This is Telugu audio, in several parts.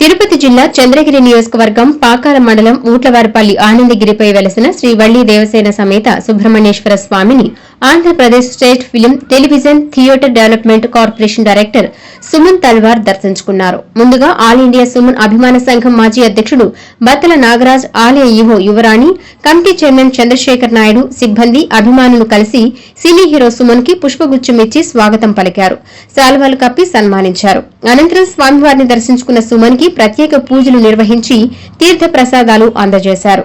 తిరుపతి జిల్లా చంద్రగిరి నియోజకవర్గం పాకాల మండలం ఊట్లవారిపల్లి ఆనందగిరిపై వెలసిన శ్రీ వల్లి దేవసేన సమేత సుబ్రహ్మణ్యేశ్వర స్వామిని Andhra Pradesh state film television theatre development corporation director Suman తల్వార్ దర్శించుకున్నారు. ముందుగా ఆల్ ఇండియా సుమన్ అభిమాన సంఘం మాజీ అధ్యకుడు బత్తల నాగరాజ్, ఆలయ ఈవో యువరాణి, కమిటీ చైర్మన్ చంద్రశేఖర్ నాయుడు, సిబ్బంది, అభిమానులు కలిసి సినీ హీరో సుమన్ కి పుష్పగుచ్చం ఇచ్చి స్వాగతం పలికారు. శాల్వాలు కప్పి సన్మానించారు. అనంతరం స్వామివారిని దర్శించుకున్న సుమన్ కి ప్రత్యేక పూజలు నిర్వహించి తీర్థ ప్రసాదాలు అందజేశారు.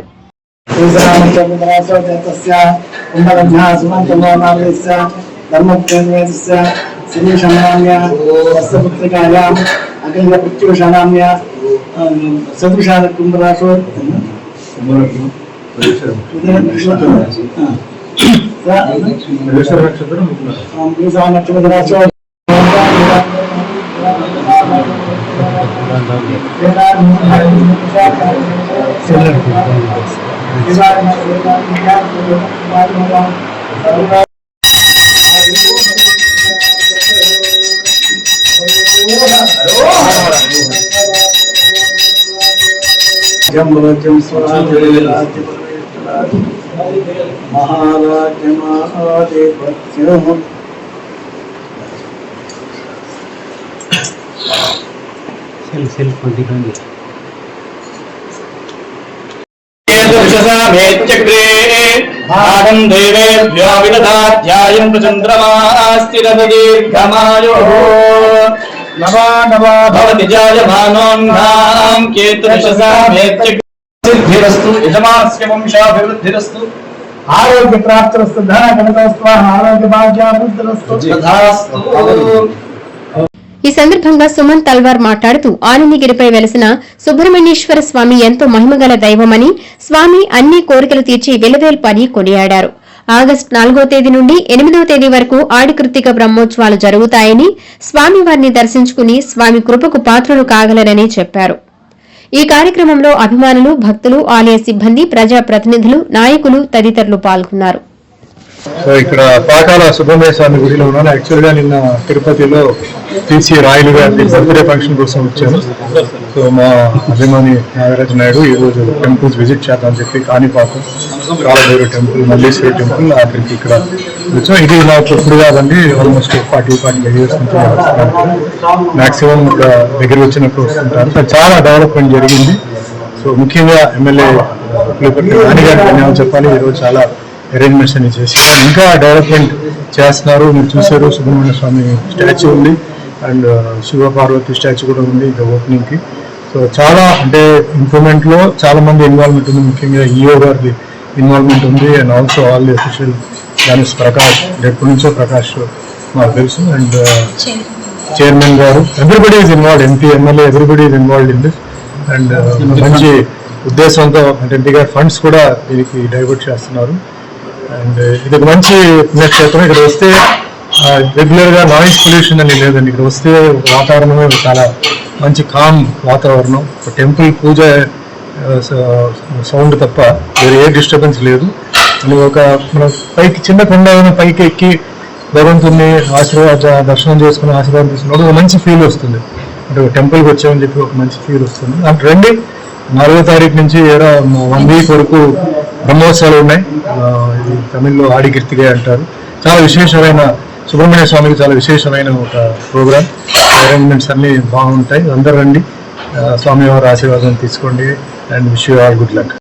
ఆరోగ్య ప్రాప్తిరస్తు, ధన గణితస్తు, ఆరోగ్య భాగ్యాభివృద్ధిరస్తు. ఈ సందర్భంగా సుమన్ తల్వార్ మాట్లాడుతూ ఆనందగిరిపై వెలసిన సుబ్రహ్మణ్యేశ్వర స్వామి ఎంతో మహిమగల దైవమని, స్వామి అన్ని కోరికలు తీర్చి వెలువేల్పని కొనియాడారు. ఆగస్టు 4వ తేదీ నుండి 8వ తేదీ వరకు ఆడికృత్తిక బ్రహ్మోత్సవాలు జరుగుతాయని, స్వామివారిని దర్శించుకుని స్వామి కృపకు పాత్రులు కాగలరని చెప్పారు. ఈ కార్యక్రమంలో అభిమానులు, భక్తులు, ఆలయ సిబ్బంది, ప్రజాప్రతినిధులు, నాయకులు తదితరులు పాల్గొన్నారు. ఇక్కడ పాకాల సుబ్రహ్మణ్య స్వామి గుడిలో ఉన్నాను. యాక్చువల్ గా నిన్న తిరుపతిలో టీసీ రాయలు గారి బర్త్డే ఫంక్షన్ కోసం వచ్చాను. సో మా అభిమాని నాగరాజ్ నాయుడు ఈ రోజు టెంపుల్స్ విజిట్ చేద్దామని చెప్పి కాణిపాకం, కాలభైరవ టెంపుల్, మల్లేశ్వరి టెంపుల్, అక్కడికి ఇక్కడ వచ్చాం. ఇది నాకు ఇప్పుడు కాదండి, ఆల్మోస్ట్ 45 years నుంచి మాక్సిమం దగ్గర వచ్చినప్పుడు వస్తుంటారు. చాలా డెవలప్మెంట్ జరిగింది. సో ముఖ్యంగా ఎమ్మెల్యే నానిగారికి ధన్యవాదాలు చెప్పాలి. ఈరోజు చాలా అరేంజ్మెంట్స్ అన్ని చేసి ఇంకా డెవలప్మెంట్ చేస్తున్నారు. మీరు చూసారు, సుబ్రహ్మణ్య స్వామి స్టాచ్యూ ఉంది అండ్ శివ పార్వతి స్టాచ్యూ కూడా ఉంది ఇంకా ఓపెనింగ్ కి. సో చాలా అంటే ఇంప్రూవ్మెంట్ లో చాలా మంది ఇన్వాల్వ్మెంట్ ఉంది. ముఖ్యంగా ఈఓ గారి ఇన్వాల్వ్మెంట్ ఉంది and also all the official దానిస్ ప్రకాష్, ఎప్పటి నుంచో ప్రకాష్ మాకు తెలుసు, అండ్ చైర్మన్ గారు, everybody is involved, MP, MLA, everybody is involved in this. And మంచి ఉద్దేశంతో అంటే ఎంపీ గారు ఫండ్స్ కూడా దీనికి డైవర్ట్ చేస్తున్నారు. అండ్ ఇది ఒక మంచి పుణ్యక్షేత్రం. ఇక్కడ వస్తే రెగ్యులర్ గా నాయిస్ పొల్యూషన్ అని లేదండి. ఇక్కడ వస్తే వాతావరణమే చాలా మంచి కామ్ వాతావరణం. టెంపుల్ పూజ సౌండ్ తప్ప వేరే ఏ డిస్టర్బెన్స్ లేదు. అని ఒక మన పైకి చిన్న కొండ పైకి ఎక్కి భగవంతుని దర్శనం చేసుకుని ఆశీర్వాదం తీసుకున్నప్పుడు ఒక మంచి ఫీల్ వస్తుంది. అంటే టెంపుల్కి వచ్చామని చెప్పి ఒక మంచి ఫీల్ వస్తుంది. అంటే రండి, 4వ తారీఖు నుంచి 1 వీక్ వరకు బ్రహ్మోత్సవాలు ఉన్నాయి. ఇది తమిళ్లో ఆడికీర్తిగా అంటారు. చాలా విశేషమైన సుబ్రహ్మణ్య స్వామికి చాలా విశేషమైన ఒక ప్రోగ్రామ్. అరేంజ్మెంట్స్ అన్ని బాగుంటాయి. అందరూ రండి, స్వామివారి ఆశీర్వాదం తీసుకోండి. And wish you all good luck.